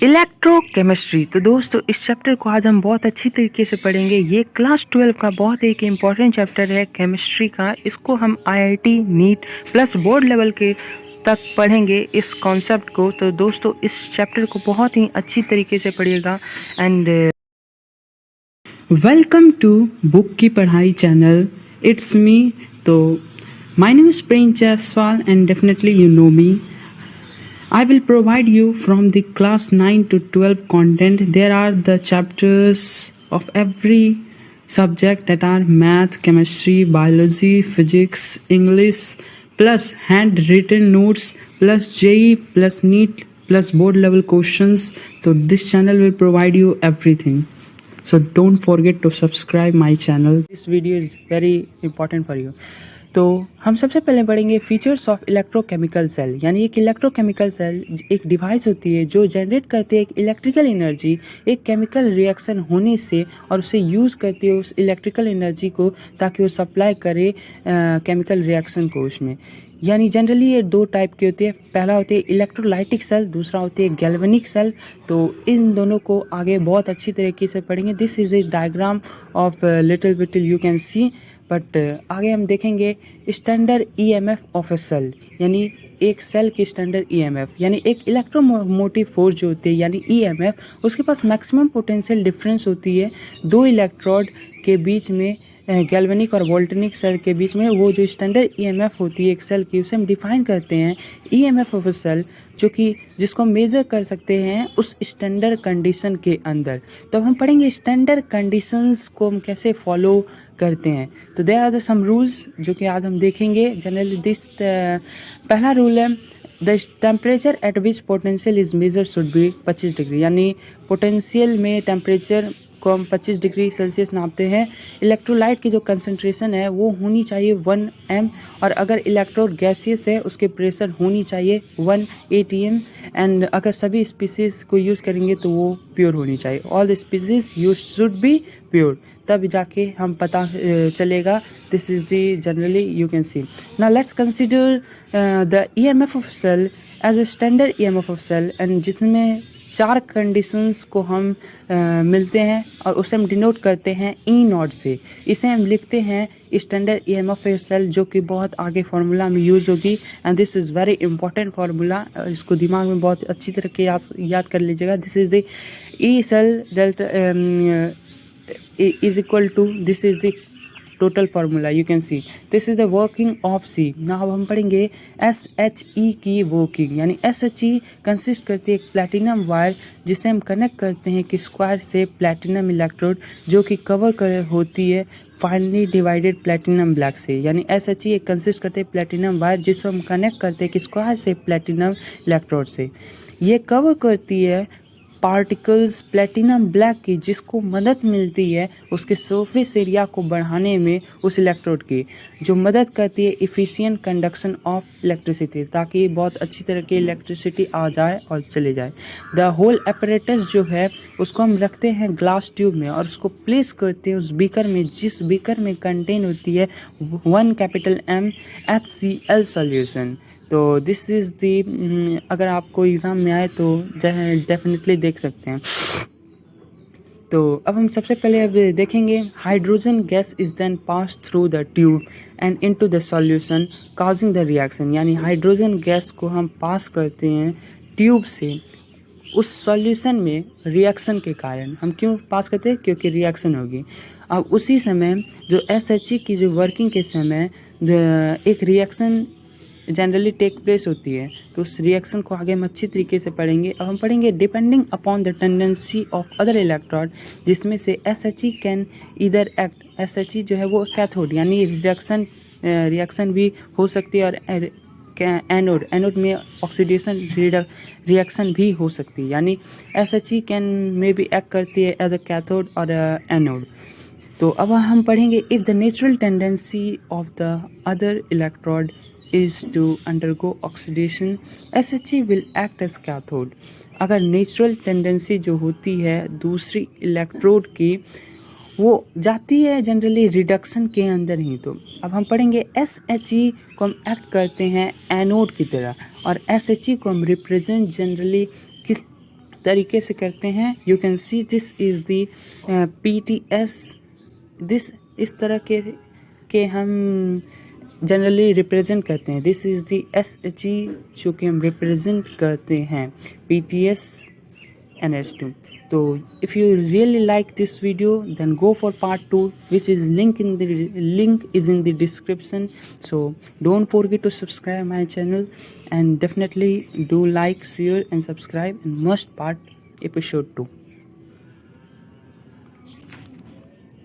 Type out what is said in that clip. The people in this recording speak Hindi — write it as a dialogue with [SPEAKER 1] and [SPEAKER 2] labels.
[SPEAKER 1] इलेक्ट्रोकेमिस्ट्री। तो दोस्तों इस चैप्टर को आज हम बहुत अच्छी तरीके से पढ़ेंगे। ये क्लास 12 का बहुत एक इम्पॉर्टेंट चैप्टर है केमिस्ट्री का। इसको हम IIT NEET plus board level के तक पढ़ेंगे इस कॉन्सेप्ट को। तो दोस्तों इस चैप्टर को बहुत ही अच्छी तरीके से पढ़िएगा। एंड
[SPEAKER 2] वेलकम टू बुक की पढ़ाई चैनल। It's me. तो my name is Prince Jaiswal and definitely you know me. I will provide you from the class 9 to 12 content. There are the chapters of every subject that are math, chemistry, biology, physics, English, plus handwritten notes, plus JEE, plus NEET, plus board level questions. So this channel will provide you everything. So don't forget to subscribe my channel.
[SPEAKER 1] This video is very important for you. तो हम सबसे पहले पढ़ेंगे फीचर्स ऑफ इलेक्ट्रोकेमिकल सेल। यानी एक इलेक्ट्रोकेमिकल सेल एक डिवाइस होती है जो जनरेट करती है एक इलेक्ट्रिकल एनर्जी एक केमिकल रिएक्शन होने से, और उसे यूज़ करती है उस इलेक्ट्रिकल एनर्जी को ताकि वो सप्लाई करे केमिकल रिएक्शन को उसमें। यानी जनरली ये दो टाइप की होती है। पहला होती है इलेक्ट्रोलाइटिक सेल, दूसरा होती है गैल्वेनिक सेल। तो इन दोनों को आगे बहुत अच्छी तरीके से पढ़ेंगे। This is a diagram of little bit you can see. But आगे हम देखेंगे standard EMF of a cell, यानी एक सेल की स्टैंडर्ड ईएमएफ। यानी एक इलेक्ट्रोमोटिव फोर्स जो होती है यानी ईएमएफ, उसके पास मैक्सिमम पोटेंशियल डिफरेंस होती है दो इलेक्ट्रोड के बीच में। गैल्वेनिक और वोल्टेनिक सेल के बीच में वो जो स्टैंडर्ड ईएमएफ होती है एक सेल की, उसे हम डिफाइन करते हैं ईएमएफ ऑफ अ सेल, जो कि जिसको मेज़र कर सकते हैं उस स्टैंडर्ड कंडीशन के अंदर। तो अब हम पढ़ेंगे स्टैंडर्ड कंडीशंस को हम कैसे फॉलो करते हैं। तो there are the some rules जो कि आज हम देखेंगे। जनरली दिस पहला रूल है the temperature at which potential is measure should be 25 degree. यानी पोटेंशियल में टेम्परेचर को हम 25 डिग्री सेल्सियस नापते हैं। इलेक्ट्रोलाइट की जो कंसंट्रेशन है वो होनी चाहिए 1 m, और अगर इलेक्ट्रोड गैसियस है उसके प्रेशर होनी चाहिए 1 atm। एंड अगर सभी स्पीसीज को यूज़ करेंगे तो वो प्योर होनी चाहिए। All the species use should be pure, तब जाके हम पता चलेगा। This is the generally you can see. Now let's consider the EMF of cell as a standard EMF of cell, and जिसमें चार कंडीशंस को हम मिलते हैं और उसे हम डिनोट करते हैं ई नॉट से। इसे हम लिखते हैं स्टैंडर्ड ईएमएफ ऑफ सेल, जो कि बहुत आगे फार्मूला में यूज़ होगी। And this is very important formula, इसको दिमाग में बहुत अच्छी तरह के याद कर लीजिएगा। This is the E cell delta is equal to, this is the total formula you can see, this is the working of C। now अब हम पढ़ेंगे SHE की वर्किंग। यानी SHE कंसिस्ट करती है एक प्लेटिनम वायर जिसे हम कनेक्ट करते हैं कि स्क्वायर से प्लेटिनम इलेक्ट्रोड जो कि कवर कर होती है फाइनली डिवाइडेड प्लेटिनम ब्लैक से। यानी SHE एक कंसिस्ट करते हैं प्लेटिनम वायर जिसे हम कनेक्ट करते हैं कि स्क्वायर से प्लेटिनम इलेक्ट्रोड से। ये कवर करती है पार्टिकल्स प्लेटिनम ब्लैक की, जिसको मदद मिलती है उसके सरफेस एरिया को बढ़ाने में उस इलेक्ट्रोड की, जो मदद करती है इफ़िशिएंट कंडक्शन ऑफ इलेक्ट्रिसिटी, ताकि बहुत अच्छी तरह की इलेक्ट्रिसिटी आ जाए और चले जाए। द होल एपरेटस जो है उसको हम रखते हैं ग्लास ट्यूब में और उसको प्लेस करते हैं उस बीकर में, जिस बीकर में कंटेन होती है 1 कैपिटल M HCl सॉल्यूशन। तो दिस इज़ दी, अगर आपको एग्ज़ाम में आए तो डेफिनेटली देख सकते हैं। तो अब हम सबसे पहले अब देखेंगे hydrogen gas is then pass through the tube and into the solution causing the reaction. यानी हाइड्रोजन गैस को हम पास करते हैं ट्यूब से उस सॉल्यूशन में रिएक्शन के कारण। हम क्यों पास करते हैं? क्योंकि रिएक्शन होगी। अब उसी समय जो SHE की जो वर्किंग के समय एक रिएक्शन जनरली टेक प्लेस होती है, तो उस रिएक्शन को आगे हम अच्छी तरीके से पढ़ेंगे। अब हम पढ़ेंगे depending upon the tendency of other electrode, जिसमें से SHE कैन इधर एक्ट। SHE जो है वो कैथोड, यानी रिएक्शन भी हो सकती है, और एनोड में ऑक्सीडेशन रिएक्शन भी हो सकती है। यानी SHE can may be act करती है एज अ कैथोड और एनोड। तो अब हम पढ़ेंगे if the natural tendency of the other electrode is to undergo oxidation, SHE will act as cathode। अगर नेचुरल टेंडेंसी जो होती है दूसरी इलेक्ट्रोड की वो जाती है जनरली रिडक्शन के अंदर ही। तो अब हम पढ़ेंगे SHE को हम एक्ट करते हैं एनोड की तरह, और SHE को हम रिप्रेजेंट जनरली तरीके से करते हैं. You can see this is the PTS. This इस तरह के हम जनरली रिप्रेजेंट करते हैं. दिस इज़ द SHE जो कि हम रिप्रेजेंट करते हैं PTS NH2. So if you really like this video, then go for part 2, which is link is in the description. So don't forget to subscribe my channel, and definitely do like, share and subscribe, and must part episode 2.